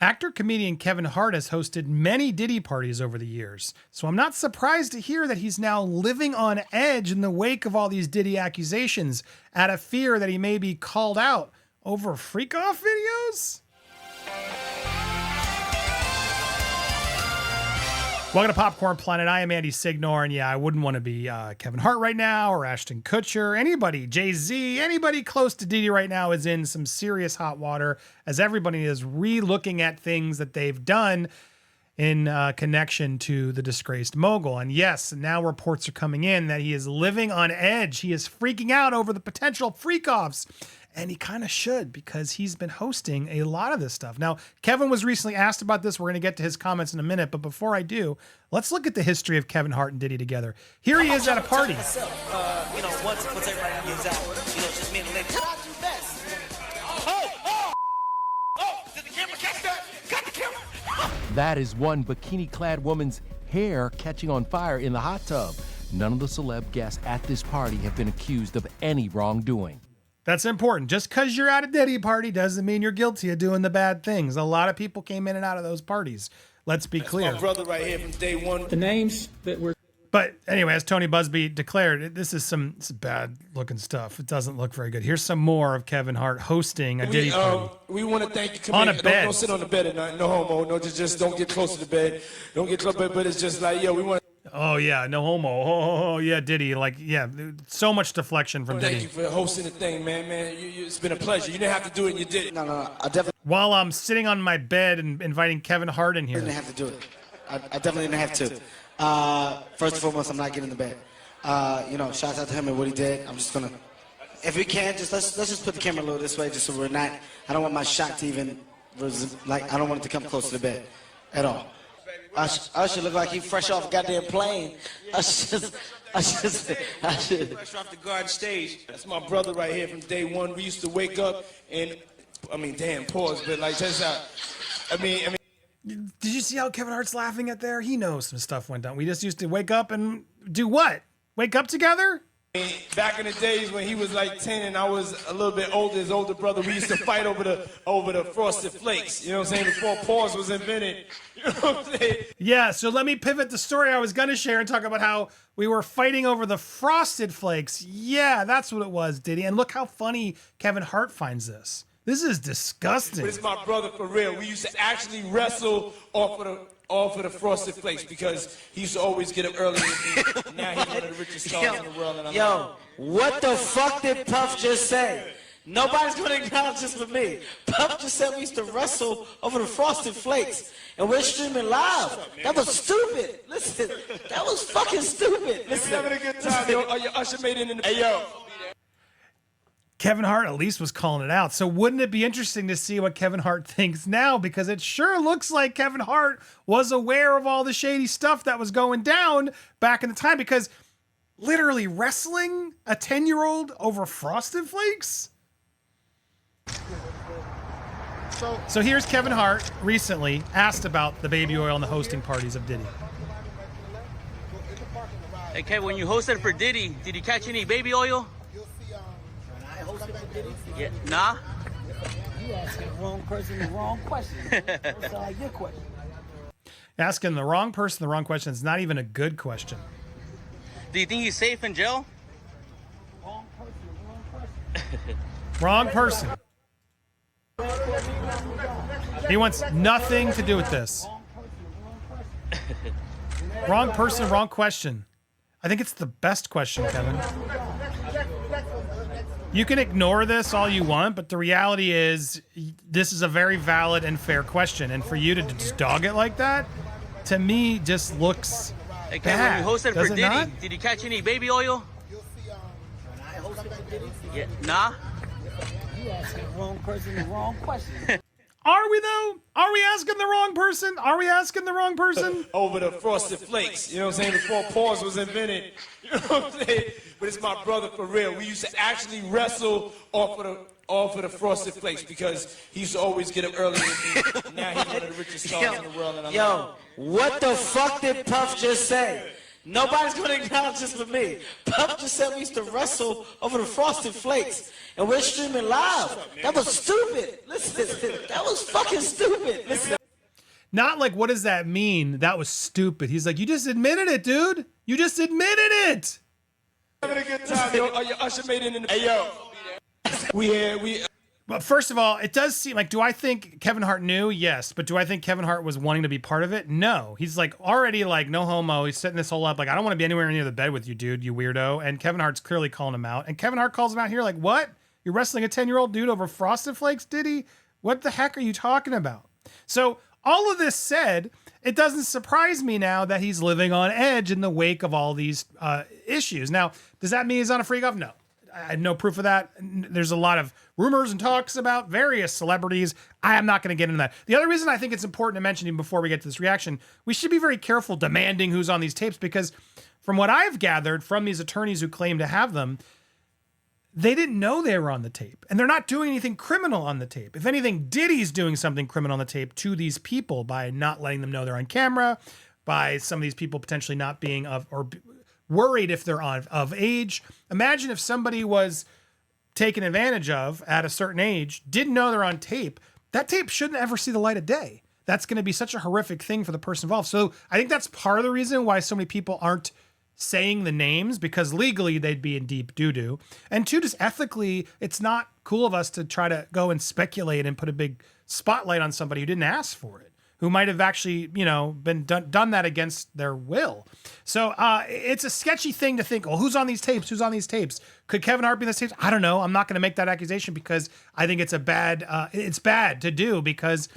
Actor-comedian Kevin Hart has hosted many Diddy parties over the years, so I'm not surprised to hear that he's now living on edge in the wake of all these Diddy accusations, out of fear that he may be called out over freak-off videos? Welcome to Popcorn Planet. I am Andy Signore, and yeah, I wouldn't want to be Kevin Hart right now, or Ashton Kutcher, anybody, Jay-Z, anybody close to Diddy right now is in some serious hot water, as everybody is re-looking at things that they've done in connection to the disgraced mogul. And yes, now reports are coming in that he is living on edge. He is freaking out over the potential freak-offs. And he kind of should, because he's been hosting a lot of this stuff. Now, Kevin was recently asked about this. We're going to get to his comments in a minute. But before I do, let's look at the history of Kevin Hart and Diddy together. Here he is at a party. Once everybody is out, just me and the lady. How do best? Did the camera catch that? Got the camera. That is one bikini-clad woman's hair catching on fire in the hot tub. None of the celeb guests at this party have been accused of any wrongdoing. That's important. Just because you're at a Diddy party doesn't mean you're guilty of doing the bad things. A lot of people came in and out of those parties. Let's be clear. My brother right here from day one. The names that were... But anyway, as Tony Busby declared, this is bad looking stuff. It doesn't look very good. Here's some more of Kevin Hart hosting a Diddy party. We want to thank you. On a bed. Don't sit on the bed at night. No homo. No, just don't get close to the bed. Don't get close, but it's just like, yo, we want. Oh yeah, no homo. Oh yeah, Diddy. Like, yeah, so much deflection from Diddy. Thank you for hosting the thing, man. It's been a pleasure. You didn't have to do it, and you did it. No, I definitely. While I'm sitting on my bed and inviting Kevin Hart in here. I didn't have to do it. I definitely didn't have to. First and foremost, I'm not getting in the bed. Shout out to him and what he did. I'm just gonna, if we can, let's just put the camera a little this way, just so we're not. I don't want my shot to even, I don't want it to come close to the bed, at all. Usher look like he fresh off a goddamn plane. Usher. Fresh off the garden stage. That's my brother right here from day one. We used to wake up and, pause, but like, check this out. Did you see how Kevin Hart's laughing at there? He knows some stuff went down. We just used to wake up and do what? Wake up together? Back in the days when he was like 10 and I was a little bit older, his older brother, we used to fight over the Frosted Flakes. You know what I'm saying? Before pause was invented. You know what I'm saying? Yeah, so let me pivot the story I was going to share and talk about how we were fighting over the Frosted Flakes. Yeah, that's what it was, Diddy. And look how funny Kevin Hart finds this. This is disgusting. But it's my brother for real. We used to actually wrestle off of the Frosted Flakes because he used to always get up early. Now he's one of the richest stars in the world. And what the fuck did Puff just say? Nobody's gonna acknowledge this for me. Puff just said we used to wrestle over the Frosted Flakes, and we're streaming live. That was stupid. Listen, that was fucking stupid. Listen, we're having a good time. Yo, Usher made it in the. Hey yo. Kevin Hart at least was calling it out. So wouldn't it be interesting to see what Kevin Hart thinks now? Because it sure looks like Kevin Hart was aware of all the shady stuff that was going down back in the time. Because literally wrestling a 10-year-old over Frosted Flakes? So here's Kevin Hart recently asked about the baby oil and the hosting parties of Diddy. Hey, Kevin, when you hosted for Diddy, did you catch any baby oil? Yeah, nah. You asking the wrong person the wrong question. That sounds like your question. Asking the wrong person the wrong question is not even a good question. Do you think he's safe in jail? Wrong person, wrong question. Wrong person. He wants nothing to do with this. Wrong person, wrong question. I think it's the best question, Kevin. You can ignore this all you want, but the reality is this is a very valid and fair question. And for you to just dog it like that, to me, just looks hey, Kevin, bad. when you hosted Does for it Diddy, not? did you catch any baby oil? Yeah, nah. You asking the wrong person the wrong question. Are we though? Are we asking the wrong person? Are we asking the wrong person? Over the Frosted Flakes. You know what I'm saying? Before pause was invented. You know what I'm saying? But it's my brother for real. We used to actually wrestle off of the Frosted Flakes because he used to always get up early. Now he's one of the richest stars in the world. And what the fuck did Puff just say? Nobody's going to acknowledge this but me. Pup just said we used to wrestle over the Frosted Flakes, and we're streaming live. That was stupid. Listen, that was fucking stupid. Listen. Not like, what does that mean? That was stupid. He's like, you just admitted it, dude. You just admitted it. Having a good time, yo. Oh, your Usher made it in the... Hey, yo. We... But first of all, it does seem like, do I think Kevin Hart knew? Yes. But do I think Kevin Hart was wanting to be part of it? No. He's like already like, no homo. He's setting this whole up. Like, I don't want to be anywhere near the bed with you, dude, you weirdo. And Kevin Hart's clearly calling him out. And Kevin Hart calls him out here like, what? You're wrestling a 10-year-old dude over Frosted Flakes, Diddy? What the heck are you talking about? So all of this said, it doesn't surprise me now that he's living on edge in the wake of all these issues. Now, does that mean he's on a freak off? No. I have no proof of that. There's a lot of rumors and talks about various celebrities. I am not going to get into that. The other reason I think it's important to mention, even before we get to this reaction, we should be very careful demanding who's on these tapes, because from what I've gathered from these attorneys who claim to have them, they didn't know they were on the tape, and they're not doing anything criminal on the tape. If anything, Diddy's doing something criminal on the tape to these people by not letting them know they're on camera, by some of these people potentially not being worried if they're of age. Imagine if somebody was taken advantage of at a certain age, didn't know they're on tape. That tape shouldn't ever see the light of day. That's going to be such a horrific thing for the person involved. So I think that's part of the reason why so many people aren't saying the names, because legally they'd be in deep doo-doo. And two, just ethically, it's not cool of us to try to go and speculate and put a big spotlight on somebody who didn't ask for it, who might have actually, been done that against their will. So it's a sketchy thing to think, oh, who's on these tapes? Who's on these tapes? Could Kevin Hart be on these tapes? I don't know. I'm not going to make that accusation, because I think it's it's bad to do, because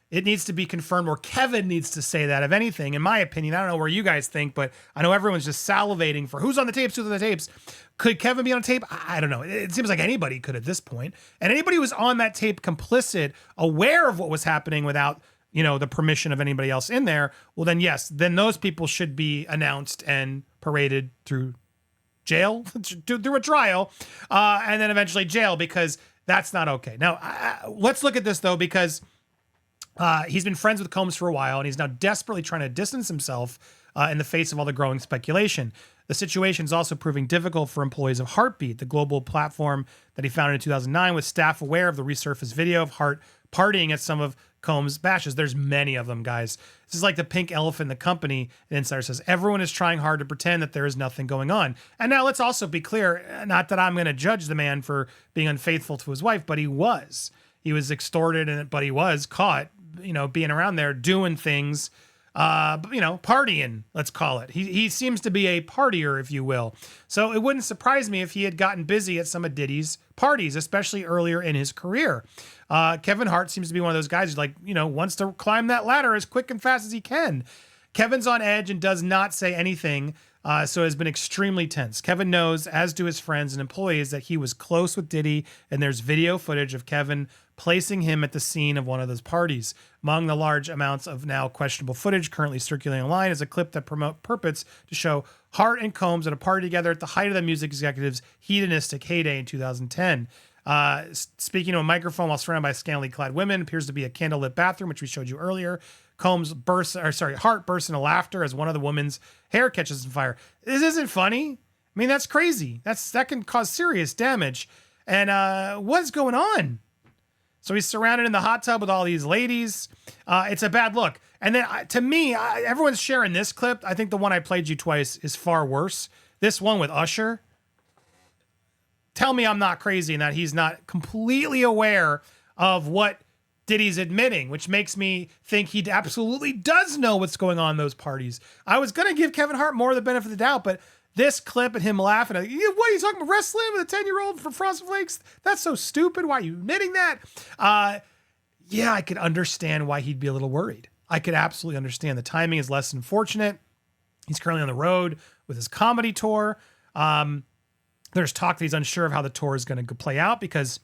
it needs to be confirmed, or Kevin needs to say that, if anything, in my opinion. I don't know where you guys think, but I know everyone's just salivating for who's on the tapes, who's on the tapes. Could Kevin be on a tape? I don't know. It seems like anybody could at this point. And anybody who was on that tape complicit, aware of what was happening without the permission of anybody else in there, well then yes, then those people should be announced and paraded through jail, through a trial, and then eventually jail, because that's not okay. Now, let's look at this though, because he's been friends with Combs for a while, and he's now desperately trying to distance himself in the face of all the growing speculation. The situation is also proving difficult for employees of Heartbeat, the global platform that he founded in 2009, with staff aware of the resurfaced video of Hart partying at some of Combs' bashes. There's many of them, guys. This is like the pink elephant in the company. An insider says, everyone is trying hard to pretend that there is nothing going on. And now let's also be clear, not that I'm going to judge the man for being unfaithful to his wife, but he was. He was extorted, but he was caught, being around there doing things, partying, let's call it. He seems to be a partier, if you will. So it wouldn't surprise me if he had gotten busy at some of Diddy's parties, especially earlier in his career. Kevin Hart seems to be one of those guys who wants to climb that ladder as quick and fast as he can. Kevin's on edge and does not say anything, so it has been extremely tense. Kevin knows, as do his friends and employees, that he was close with Diddy, and there's video footage of Kevin placing him at the scene of one of those parties. Among the large amounts of now questionable footage currently circulating online is a clip that purports to show Hart and Combs at a party together at the height of the music executive's hedonistic heyday in 2010. Speaking to a microphone while surrounded by scantily clad women, appears to be a candlelit bathroom, which we showed you earlier. Hart bursts into laughter as one of the women's hair catches on fire. This isn't funny. I mean, that's crazy. That can cause serious damage. And what's going on? So he's surrounded in the hot tub with all these ladies. It's a bad look. And then to me, everyone's sharing this clip. I think the one I played you twice is far worse. This one with Usher. Tell me I'm not crazy and that he's not completely aware of what Diddy's admitting, which makes me think he absolutely does know what's going on in those parties. I was going to give Kevin Hart more of the benefit of the doubt, but this clip and him laughing, what are you talking about, wrestling with a 10-year-old from Frosted Flakes? That's so stupid. Why are you admitting that? Yeah, I could understand why he'd be a little worried. I could absolutely understand. The timing is less than fortunate. He's currently on the road with his comedy tour. There's talk that he's unsure of how the tour is going to play out, because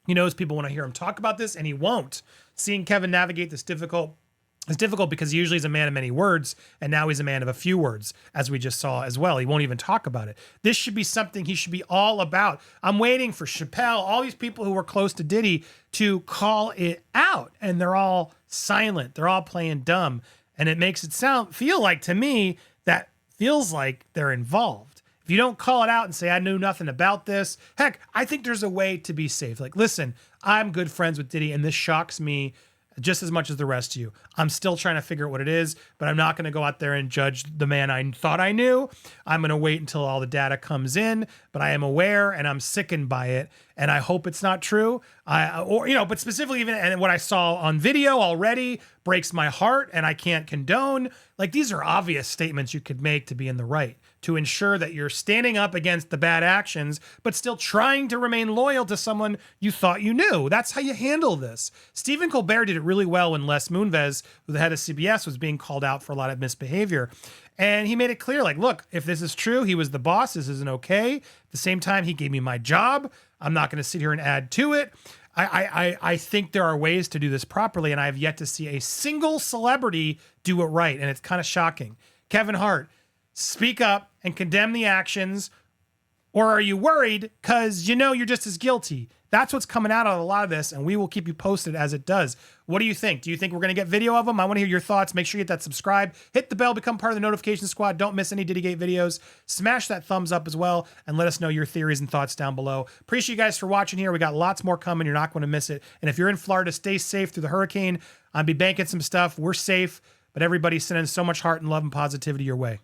he knows people want to hear him talk about this, and he won't. Seeing Kevin navigate this is difficult because he usually is a man of many words, and now he's a man of a few words, as we just saw as well. He won't even talk about it. This should be something he should be all about. I'm waiting for Chappelle, all these people who were close to Diddy, to call it out, and they're all silent. They're all playing dumb, and it makes it feel like to me that feels like they're involved. If you don't call it out and say, I knew nothing about this, heck, I think there's a way to be safe. Like, listen, I'm good friends with Diddy, and this shocks me just as much as the rest of you. I'm still trying to figure out what it is, but I'm not going to go out there and judge the man I thought I knew. I'm going to wait until all the data comes in, but I am aware and I'm sickened by it. And I hope it's not true. But specifically even, and what I saw on video already breaks my heart and I can't condone. Like, these are obvious statements you could make to be in the right, to ensure that you're standing up against the bad actions, but still trying to remain loyal to someone you thought you knew. That's how you handle this. Stephen Colbert did it really well when Les Moonves, the head of CBS, was being called out for a lot of misbehavior. And he made it clear, like, look, if this is true, he was the boss. This isn't okay. At the same time, he gave me my job. I'm not going to sit here and add to it. I think there are ways to do this properly, and I have yet to see a single celebrity do it right. And it's kind of shocking. Kevin Hart, speak up and condemn the actions, or are you worried because you know you're just as guilty? That's what's coming out of a lot of this, and we will keep you posted as it does. What do you think? Do you think we're going to get video of them? I want to hear your thoughts. Make sure you hit that subscribe, hit the bell, become part of the notification squad. Don't miss any Diddygate videos. Smash that thumbs up as well, and let us know your theories and thoughts down below. Appreciate you guys for watching here. We got lots more coming. You're not going to miss it. And if you're in Florida, stay safe through the hurricane. I'll be banking some stuff. We're safe, but everybody's sending so much heart and love and positivity your way.